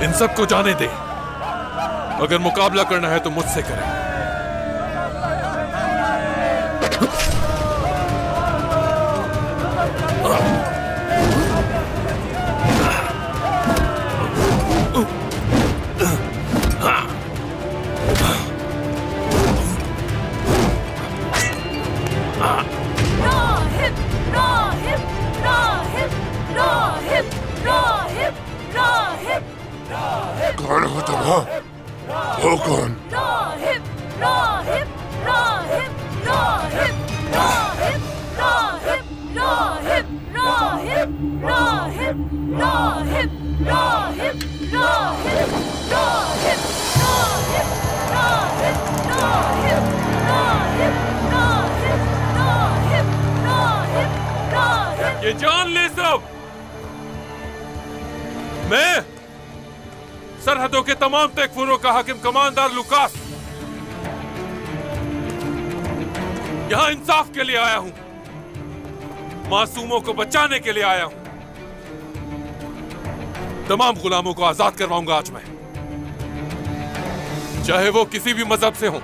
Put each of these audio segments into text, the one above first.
इन सबको जाने दे। अगर मुकाबला करना है तो मुझसे करें। कौन हो तुम? हो कौन? ये जान ले सब, मैं सरहदों के तमाम तकफुरों का हाकिम कमांडर लुकास यहां इंसाफ के लिए आया हूं, मासूमों को बचाने के लिए आया हूं। तमाम गुलामों को आजाद करवाऊंगा आज मैं, चाहे वो किसी भी मजहब से हों।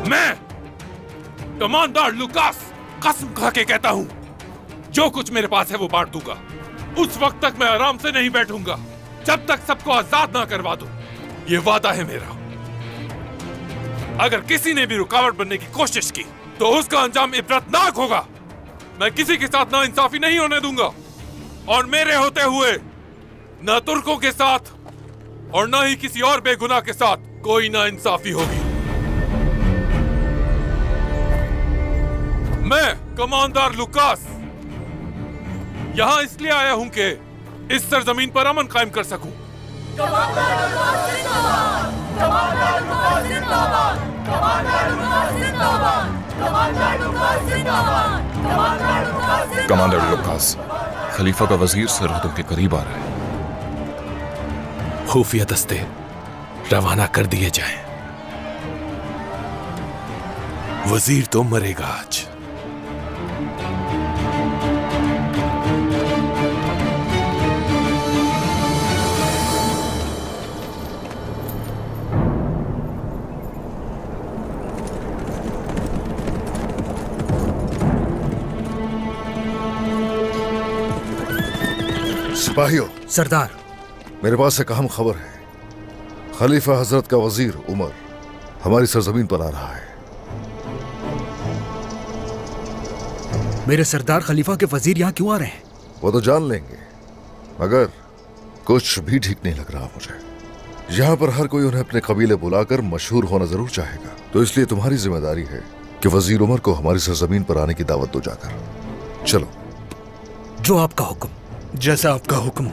मैं कमांडर लुकास कसम खा के कहता हूं, जो कुछ मेरे पास है वो बांट दूंगा। उस वक्त तक मैं आराम से नहीं बैठूंगा जब तक सबको आजाद ना करवा दूं। ये वादा है मेरा। अगर किसी ने भी रुकावट बनने की कोशिश की तो उसका अंजाम इबरतनाक होगा। मैं किसी के साथ ना इंसाफी नहीं होने दूंगा, और मेरे होते हुए ना तुर्कों के साथ और ना ही किसी और बेगुनाह के साथ कोई ना इंसाफी होगी। मैं कमांडर लुकास यहां इसलिए आया हूं कि इस सरजमीन पर अमन कायम कर सकूं। कमांडर लुकास, खलीफा का वजीर सरहदों के करीब आ रहा है। खुफिया दस्ते रवाना कर दिए जाएं। वजीर तो मरेगा आज। सिपाहियों। सरदार, मेरे पास एक अहम खबर है। खलीफा हजरत का वजीर उमर हमारी सरजमीन पर आ रहा है। मेरे सरदार, खलीफा के वजीर यहाँ क्यों आ रहे हैं? वो तो जान लेंगे, मगर कुछ भी ठीक नहीं लग रहा मुझे। यहाँ पर हर कोई उन्हें अपने कबीले बुलाकर मशहूर होना जरूर चाहेगा, तो इसलिए तुम्हारी जिम्मेदारी है कि वजीर उमर को हमारी सरजमीन पर आने की दावत दो जाकर। चलो। जो आपका हुक्म। जैसा आपका हुक्म।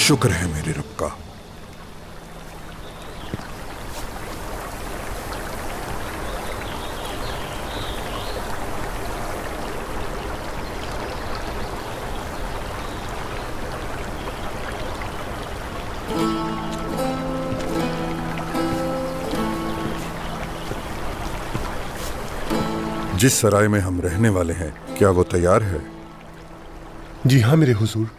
शुक्र है मेरे रब का। जिस सराय में हम रहने वाले हैं, क्या वो तैयार है? जी हाँ मेरे हुजूर।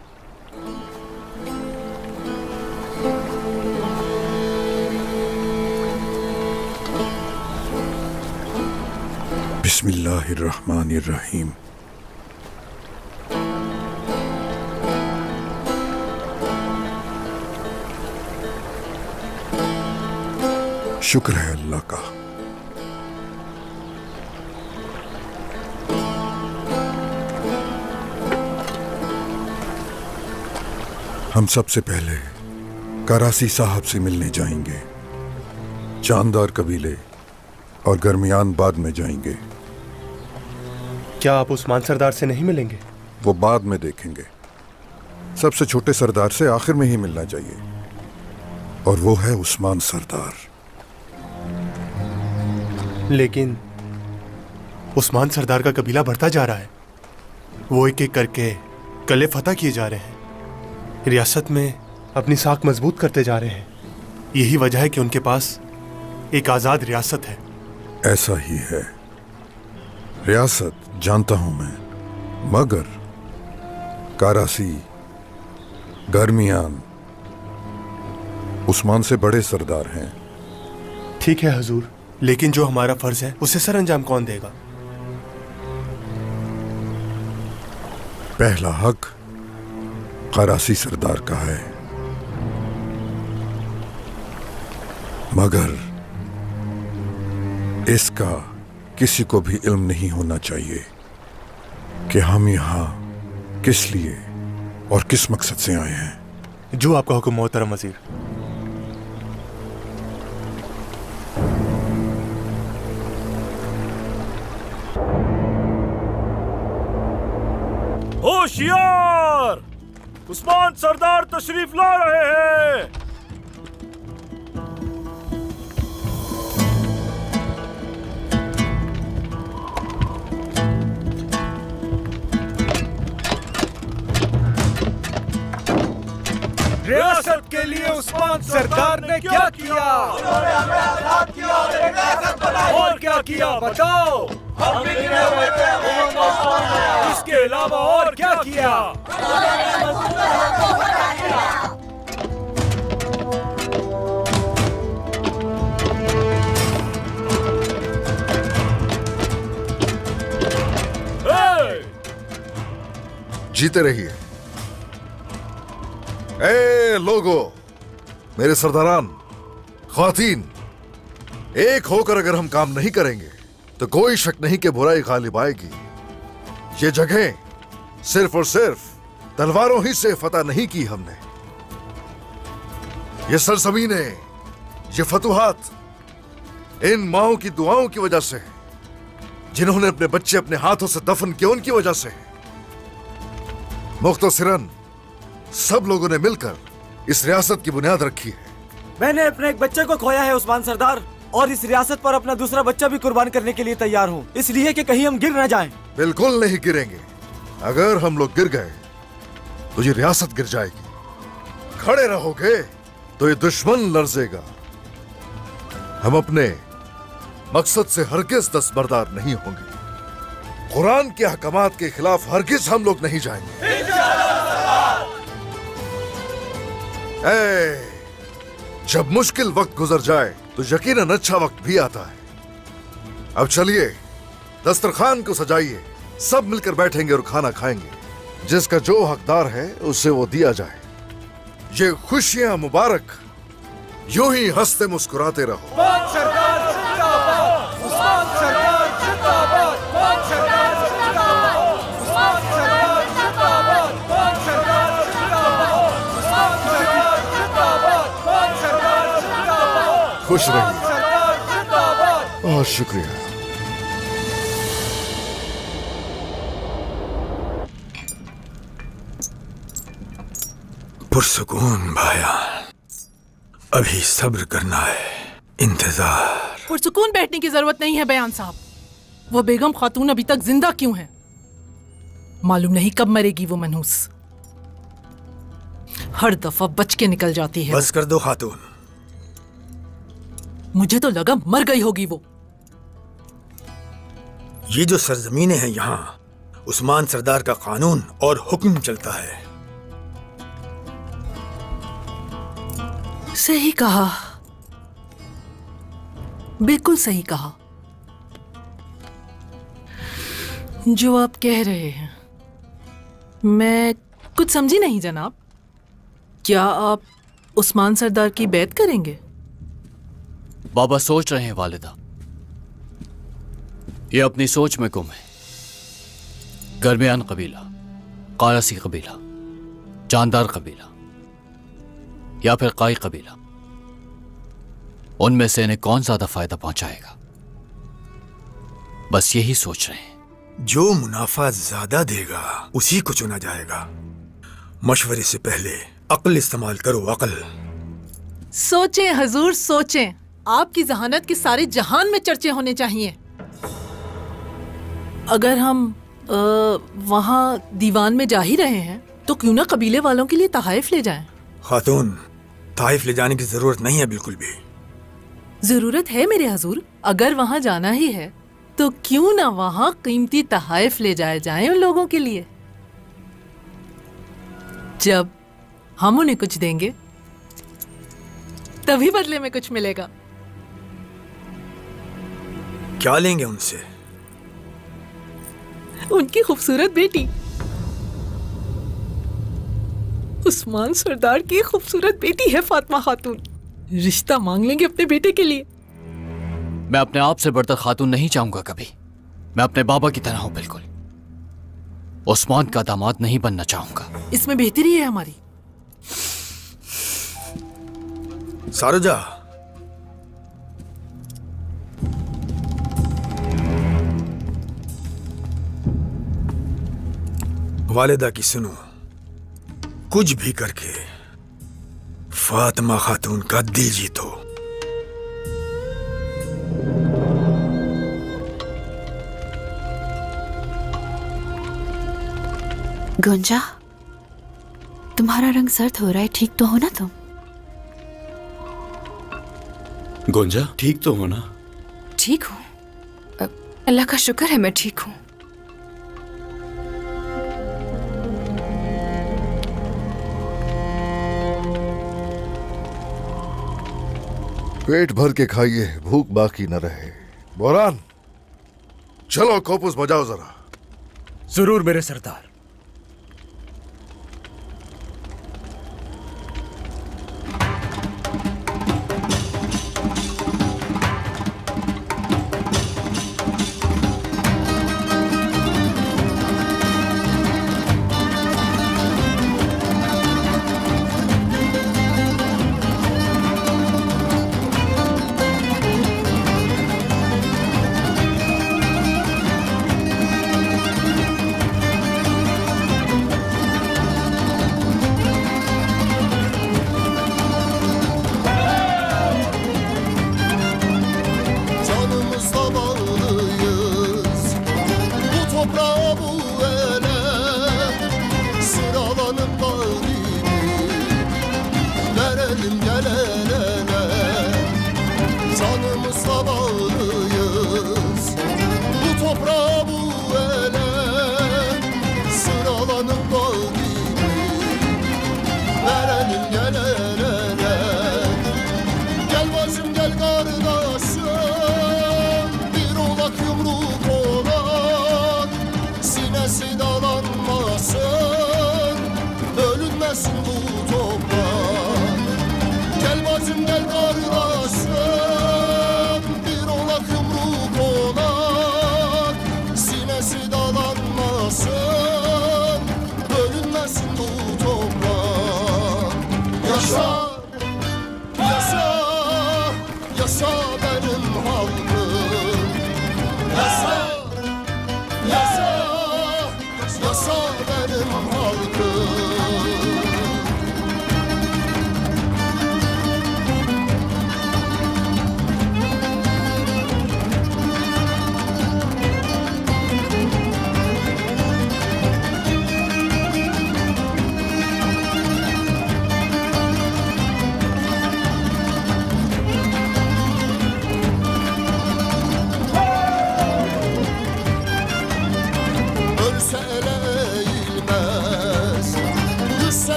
बिस्मिल्लाहिर्रहमानिर्रहीम। शुक्र है अल्लाह का। हम सबसे पहले करासी साहब से मिलने जाएंगे। चांदार कबीले और गर्मियान बाद में जाएंगे। क्या आप उस्मान सरदार से नहीं मिलेंगे? वो बाद में देखेंगे। सबसे छोटे सरदार से आखिर में ही मिलना चाहिए, और वो है उस्मान सरदार। लेकिन उस्मान सरदार का कबीला बढ़ता जा रहा है। वो एक एक करके कले फतह किए जा रहे हैं, रियासत में अपनी साख मजबूत करते जा रहे हैं। यही वजह है कि उनके पास एक आजाद रियासत है। ऐसा ही है, रियासत जानता हूं मैं, मगर कारासी, गर्मियान उस्मान से बड़े सरदार हैं। ठीक है हुजूर, लेकिन जो हमारा फर्ज है उसे सर अंजाम कौन देगा? पहला हक कारासी सरदार का है, मगर इसका किसी को भी इल्म नहीं होना चाहिए कि हम यहां किस लिए और किस मकसद से आए हैं। जो आपका हुक्म मोहतरम वजीर। होशियार, उस्मान सरदार तशरीफ ला रहे हैं। रियासत के लिए उस्मान सरदार ने क्या किया? उन्होंने हमें आजाद किया और एक रियासत बनाई। और क्या किया बताओ? हम बिखरे हुए थे, उनको सौंपा। इसके अलावा और क्या किया? जीते रहिए। ए लोगो, मेरे सरदारान, ख्वातीन, एक होकर अगर हम काम नहीं करेंगे तो कोई शक नहीं कि बुराई गालिब आएगी। ये जगह सिर्फ और सिर्फ तलवारों ही से फतह नहीं की हमने। ये सरजमीनें, ये फतुहात इन माओं की दुआओं की वजह से, जिन्होंने अपने बच्चे अपने हाथों से दफन किए, उनकी वजह से। मुख्तसरन सब लोगों ने मिलकर इस रियासत की बुनियाद रखी है। मैंने अपने एक बच्चे को खोया है उस्मान सरदार, और इस रियासत पर अपना दूसरा बच्चा भी कुर्बान करने के लिए तैयार हूँ, इसलिए कि कहीं हम गिर न जाएं। बिल्कुल नहीं गिरेंगे। अगर हम लोग गिर गए तो ये रियासत गिर जाएगी। खड़े रहोगे तो ये दुश्मन लर्जेगा। हम अपने मकसद से हरगिज दस्तबरदार नहीं होंगे। कुरान के अहकामात के खिलाफ हरगिज हम लोग नहीं जाएंगे। जब मुश्किल वक्त गुजर जाए तो यकीनन अच्छा वक्त भी आता है। अब चलिए दस्तरखान को सजाइए, सब मिलकर बैठेंगे और खाना खाएंगे। जिसका जो हकदार है उसे वो दिया जाए। ये खुशियां मुबारक यूं ही हंसते मुस्कुराते रहो। खुश रहिए। बहुत शुक्रिया। पुरसुकून भाया, अभी सब्र करना है, इंतजार। पुरसुकून बैठने की जरूरत नहीं है बयान साहब। वो बेगम खातून अभी तक जिंदा क्यों है? मालूम नहीं कब मरेगी वो मनहूस। हर दफा बच के निकल जाती है। बस कर दो खातून। मुझे तो लगा मर गई होगी वो। ये जो सरजमीनें हैं यहाँ, उस्मान सरदार का कानून और हुक्म चलता है। सही कहा, बिल्कुल सही कहा। जो आप कह रहे हैं मैं कुछ समझी नहीं जनाब। क्या आप उस्मान सरदार की बैत करेंगे? बाबा सोच रहे हैं वालिदा, ये अपनी सोच में गुम है। गर्मियान कबीला, कारासी कबीला, जानदार कबीला या फिर काई कबीला, उनमें से इन्हें कौन ज्यादा फायदा पहुंचाएगा, बस यही सोच रहे हैं। जो मुनाफा ज्यादा देगा उसी को चुना जाएगा। मशवरे से पहले अक्ल इस्तेमाल करो, अक्ल। सोचें हजूर, सोचें। आपकी जहानत के सारे जहान में चर्चे होने चाहिए। अगर हम वहाँ दीवान में जा ही रहे हैं तो क्यों ना कबीले वालों के लिए तहाइफ ले जाएं। खातून, तहाइफ ले जाने की जरूरत नहीं है, बिल्कुल भी। जरूरत है मेरे हजूर, अगर वहाँ जाना ही है तो क्यों ना वहाँ कीमती तहाइफ ले जाए जाएं उन लोगों के लिए। जब हम उन्हें कुछ देंगे तभी बदले में कुछ मिलेगा। क्या लेंगे उनसे? उनकी खूबसूरत बेटी, उस्मान सरदार की खूबसूरत बेटी है फातिमा खातून। रिश्ता मांग लेंगे अपने बेटे के लिए। मैं अपने आप से बढ़कर खातून नहीं चाहूंगा कभी। मैं अपने बाबा की तरह हूं, बिल्कुल। उस्मान का दामाद नहीं बनना चाहूंगा। इसमें बेहतरी है हमारी। सारुजा, वालिदा की सुनो, कुछ भी करके फातिमा खातून का दिल जीतो। गुंजा, तुम्हारा रंग सर्द हो रहा है, ठीक तो हो ना तुम? गुंजा, ठीक तो हो ना? ठीक हूँ, अल्लाह का शुक्र है मैं ठीक हूँ। पेट भर के खाइए, भूख बाकी न रहे। बोरान, चलो कोपुस बजाओ जरा। जरूर मेरे सरदार।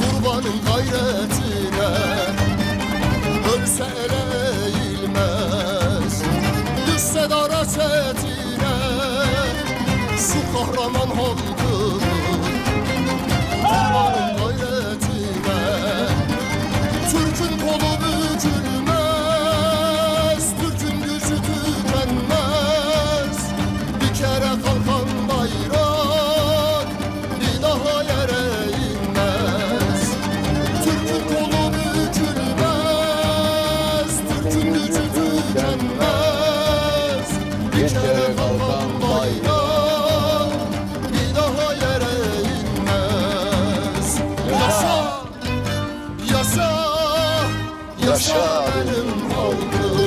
Kurbanın gayretine ölse ele Yaşa benim halkım.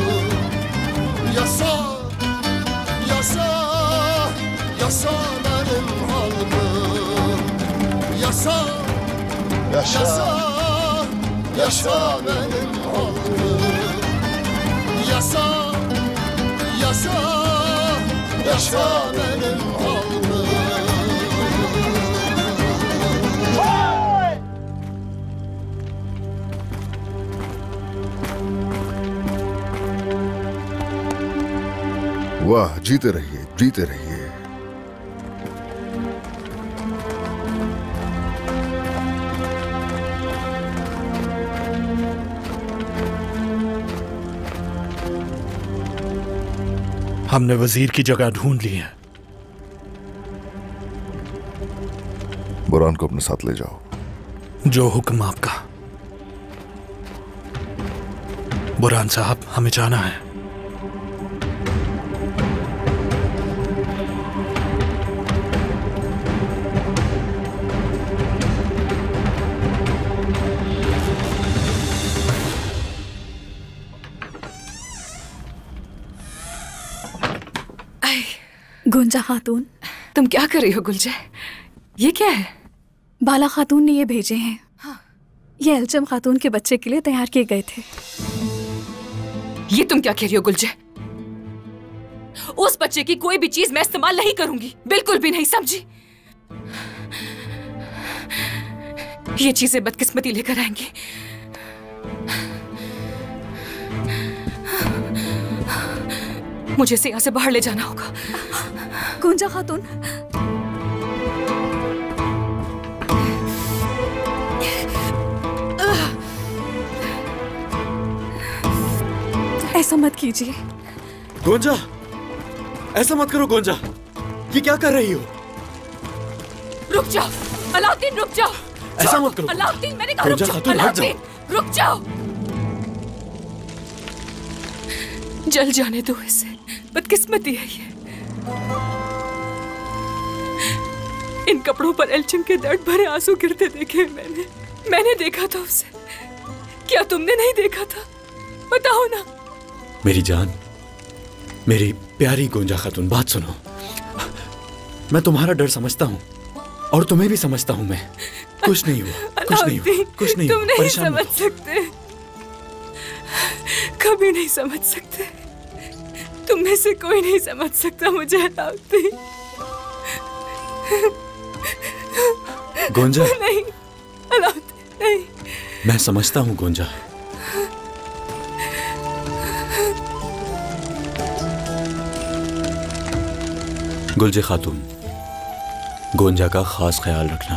Yasa, yasa, yasa benim halkım. Yasa, yasa, yasa benim halkım. Yasa, yasa, yasa benim halkım. वाह, जीते रहिए, जीते रहिए। हमने वजीर की जगह ढूंढ ली है। बुरहान को अपने साथ ले जाओ। जो हुक्म आपका। बुरहान साहब, हमें जाना है। गुंजा खातून, तुम क्या कर रही हो गुलजे? ये क्या है? बाला खातून ने ये भेजे हैं। हाँ। ये अलचम खातून के बच्चे के लिए तैयार किए गए थे। ये तुम क्या कह रही हो गुलजे? उस बच्चे की कोई भी चीज मैं इस्तेमाल नहीं करूंगी, बिल्कुल भी नहीं, समझी? ये चीजें बदकिस्मती लेकर आएंगी। मुझे इसे यहाँ से बाहर ले जाना होगा। गुंजा खातून, ऐसा मत कीजिए। गोंजा, ऐसा मत करो गोंजा। ये क्या कर रही हो? रुक जाओ अलाउद्दीन, रुक जाओ। ऐसा मत करो अलाउद्दीन, मैंने कहा रुक जाओ। अलाउद्दीन, रुक जाओ। जल जाने दो इसे, बदकिस्मती है ये। इन कपड़ों पर एल्चिम के दर्द भरे आंसू गिरते देखे मैंने देखा था उसे। क्या तुमने नहीं देखा था? बताओ ना। मेरी जान, मेरी प्यारी गोंजा खातून, बात सुनो। मैं तुम्हारा डर समझता हूँ और तुम्हें भी समझता हूँ मैं। कुछ नहीं हुआ, कुछ नहीं हुआ, कुछ नहीं हुआ। तुम नहीं समझ सकते, कभी नहीं समझ सकते। तुम में से कोई नहीं समझ सकता मुझे अलाउद्दीन। गोंजा, नहीं अलाउद्दीन, नहीं। मैं समझता हूँ गोंजा। गुलजे खातून, गोंजा का खास ख्याल रखना।